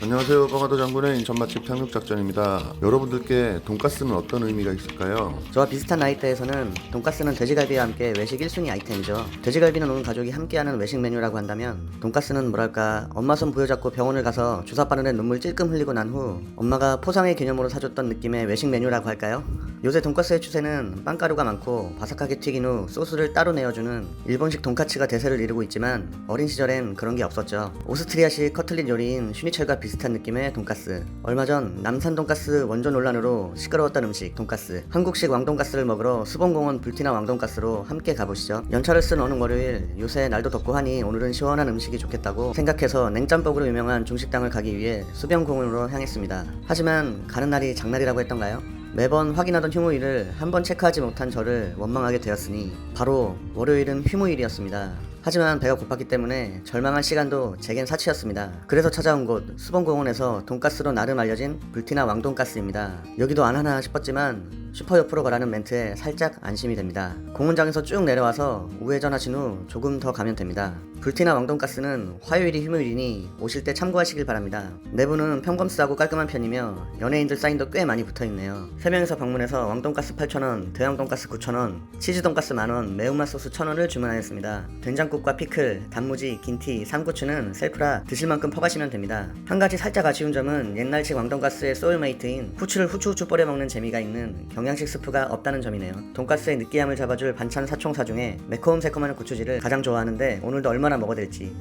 안녕하세요. 뻥하도 장군의 인천 맛집 탕육 작전입니다. 여러분들께 돈가스는 어떤 의미가 있을까요? 저와 비슷한 나이대에서는 돈가스는 돼지갈비와 함께 외식 1순위 아이템이죠. 돼지갈비는 온 가족이 함께하는 외식 메뉴라고 한다면 돈가스는 뭐랄까 엄마 손 부여잡고 병원을 가서 주사 바르는 눈물 찔끔 흘리고 난 후 엄마가 포상의 개념으로 사줬던 느낌의 외식 메뉴라고 할까요? 요새 돈가스의 추세는 빵가루가 많고 바삭하게 튀긴 후 소스를 따로 내어주는 일본식 돈까츠가 대세를 이루고 있지만 어린 시절엔 그런 게 없었죠. 오스트리아식 커틀릿 요리인 슈니첼과 비슷한 느낌의 돈가스. 얼마 전 남산 돈가스 원조 논란으로 시끄러웠던 음식 돈가스. 한국식 왕돈가스를 먹으러 수봉공원 불티나 왕돈가스로 함께 가보시죠. 연차를 쓴 어느 월요일, 요새 날도 덥고 하니 오늘은 시원한 음식이 좋겠다고 생각해서 냉짬뽕으로 유명한 중식당을 가기 위해 수변공원으로 향했습니다. 하지만 가는 날이 장날이라고 했던가요? 매번 확인하던 휴무일을 한 번 체크하지 못한 저를 원망하게 되었으니 바로 월요일은 휴무일이었습니다. 하지만 배가 고팠기 때문에 절망한 시간도 제겐 사치였습니다. 그래서 찾아온 곳 수봉공원에서 돈가스로 나름 알려진 불티나 왕돈가스입니다. 여기도 안 하나 싶었지만 슈퍼 옆으로 가라는 멘트에 살짝 안심이 됩니다. 공원장에서 쭉 내려와서 우회전하신 후 조금 더 가면 됩니다. 불티나 왕돈가스는 화요일이 휴무일이니 오실 때 참고하시길 바랍니다. 내부는 평범스하고 깔끔한 편이며 연예인들 사인도 꽤 많이 붙어있네요. 3명이서 방문해서 왕돈가스 8,000원, 대왕돈가스 9,000원, 치즈돈가스 만원, 매운맛 소스 1,000원을 주문하였습니다. 된장국과 피클, 단무지, 긴티, 삼고추는 셀프라 드실 만큼 퍼가시면 됩니다. 한 가지 살짝 아쉬운 점은 옛날식 왕돈가스의 소울메이트인 후추를 후추후추 뿌려 먹는 재미가 있는 경양식 스프가 없다는 점이네요. 돈가스의 느끼함을 잡아줄 반찬 사총사 중에 매콤 새콤한 고추지를 가장 좋아하는데 오늘도 얼마나 먹어댈지.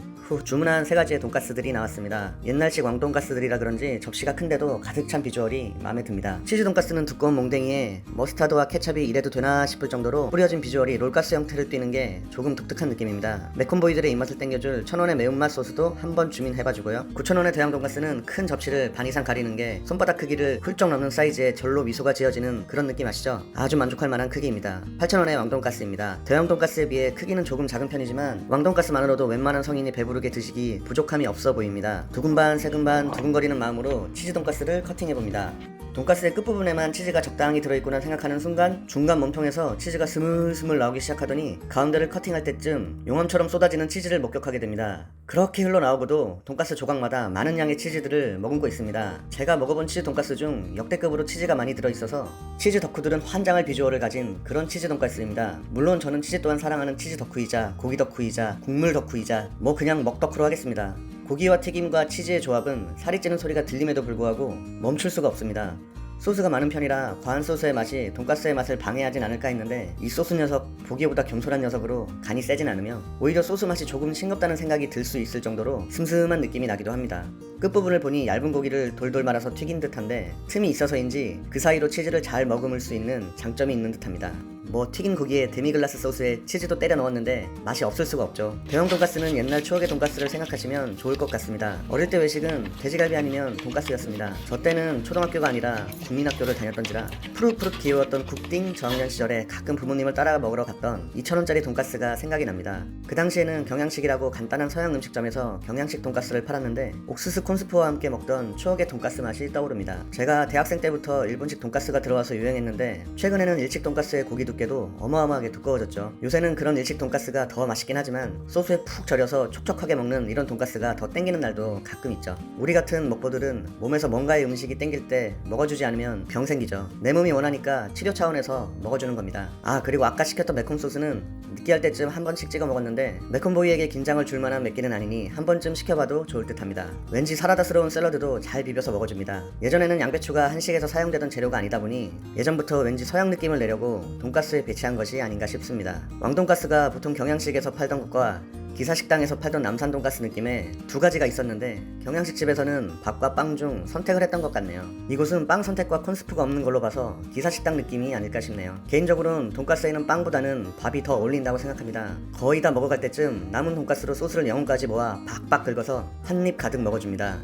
주문한 3가지의 돈가스들이 나왔습니다. 옛날식 왕돈가스들이라 그런지 접시가 큰데도 가득 찬 비주얼이 마음에 듭니다. 치즈 돈가스는 두꺼운 몽댕이에 머스타드와 케찹이 이래도 되나 싶을 정도로 뿌려진 비주얼이 롤가스 형태를 띠는 게 조금 독특한 느낌입니다. 매콤보이들의 입맛을 땡겨줄 1,000원의 매운맛 소스도 한번 주문해봐주고요. 9,000원의 대왕 돈가스는 큰 접시를 반 이상 가리는 게 손바닥 크기를 훌쩍 넘는 사이즈에 절로 미소가 지어지는 그런 느낌 아시죠? 아주 만족할 만한 크기입니다. 8,000원의 왕돈가스입니다. 대왕 돈가스에 비해 크기는 조금 작은 편이지만 왕돈가스만으로도 웬만한 성인이 배부르게 드시기 부족함이 없어 보입니다. 두근반 세근반 두근거리는 마음으로 치즈 돈가스를 커팅해봅니다. 돈가스의 끝부분에만 치즈가 적당히 들어있구나 생각하는 순간 중간 몸통에서 치즈가 스물스물 나오기 시작하더니 가운데를 커팅할 때쯤 용암처럼 쏟아지는 치즈를 목격하게 됩니다. 그렇게 흘러나오고도 돈가스 조각마다 많은 양의 치즈들을 머금고 있습니다. 제가 먹어본 치즈 돈가스 중 역대급으로 치즈가 많이 들어있어서 치즈 덕후들은 환장할 비주얼을 가진 그런 치즈 돈가스입니다. 물론 저는 치즈 또한 사랑하는 치즈 덕후이자 고기 덕후이자 국물 덕후이자 뭐 그냥 먹덕후로 하겠습니다. 고기와 튀김과 치즈의 조합은 살이 찌는 소리가 들림에도 불구하고 멈출 수가 없습니다. 소스가 많은 편이라 과한 소스의 맛이 돈가스의 맛을 방해하진 않을까 했는데 이 소스 녀석 보기보다 겸손한 녀석으로 간이 세진 않으며 오히려 소스 맛이 조금 싱겁다는 생각이 들 수 있을 정도로 슴슴한 느낌이 나기도 합니다. 끝부분을 보니 얇은 고기를 돌돌 말아서 튀긴 듯한데 틈이 있어서인지 그 사이로 치즈를 잘 머금을 수 있는 장점이 있는 듯합니다. 뭐 튀긴 고기에 데미글라스 소스에 치즈도 때려 넣었는데 맛이 없을 수가 없죠. 대형 돈가스는 옛날 추억의 돈가스를 생각하시면 좋을 것 같습니다. 어릴 때 외식은 돼지갈비 아니면 돈가스였습니다. 저 때는 초등학교가 아니라 국민학교를 다녔던지라 푸릇푸릇 귀여웠던 국딩 저학년 시절에 가끔 부모님을 따라 먹으러 갔던 2,000원짜리 돈가스가 생각이 납니다. 그 당시에는 경양식이라고 간단한 서양 음식점에서 경양식 돈가스를 팔았는데 옥수수 콘스프와 함께 먹던 추억의 돈가스 맛이 떠오릅니다. 제가 대학생 때부터 일본식 돈가스가 들어와서 유행했는데 최근에는 일식 돈가스의 고기 두께도 어마어마하게 두꺼워졌죠. 요새는 그런 일식 돈가스가 더 맛있긴 하지만 소스에 푹 절여서 촉촉하게 먹는 이런 돈가스가 더 땡기는 날도 가끔 있죠. 우리 같은 먹보들은 몸에서 뭔가의 음식이 땡길 때 먹어주지 않으면 병 생기죠. 내 몸이 원하니까 치료 차원에서 먹어주는 겁니다. 그리고 아까 시켰던 매콤 소스는 느끼할 때쯤 한 번씩 찍어 먹었는데 매콤보이에게 긴장을 줄 만한 맵기는 아니니 한 번쯤 시켜봐도 좋을 듯 합니다. 왠지 사라다스러운 샐러드도 잘 비벼서 먹어줍니다. 예전에는 양배추가 한식에서 사용되던 재료가 아니다 보니 예전부터 왠지 서양 느낌을 내려고 돈가스에 배치한 것이 아닌가 싶습니다. 왕돈가스가 보통 경양식에서 팔던 것과 기사식당에서 팔던 남산 돈가스 느낌의 2가지가 있었는데 경양식 집에서는 밥과 빵 중 선택을 했던 것 같네요. 이곳은 빵 선택과 콘스프가 없는 걸로 봐서 기사식당 느낌이 아닐까 싶네요. 개인적으로는 돈가스에는 빵보다는 밥이 더 어울린다고 생각합니다. 거의 다 먹어갈 때쯤 남은 돈가스로 소스를 영혼까지 모아 박박 긁어서 한 입 가득 먹어줍니다.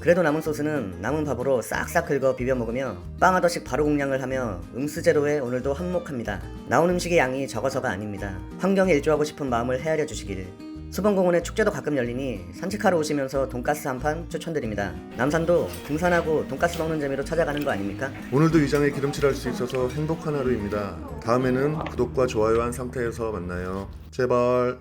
그래도 남은 소스는 남은 밥으로 싹싹 긁어 비벼 먹으며 빵하더씩 바로 공량을 하며 음스제로에 오늘도 한몫합니다. 나온 음식의 양이 적어서가 아닙니다. 환경에 일조하고 싶은 마음을 헤아려 주시길. 수봉공원에 축제도 가끔 열리니 산책하러 오시면서 돈가스 한 판 추천드립니다. 남산도 등산하고 돈가스 먹는 재미로 찾아가는 거 아닙니까? 오늘도 위장에 기름칠할 수 있어서 행복한 하루입니다. 다음에는 구독과 좋아요 한 상태에서 만나요. 제발.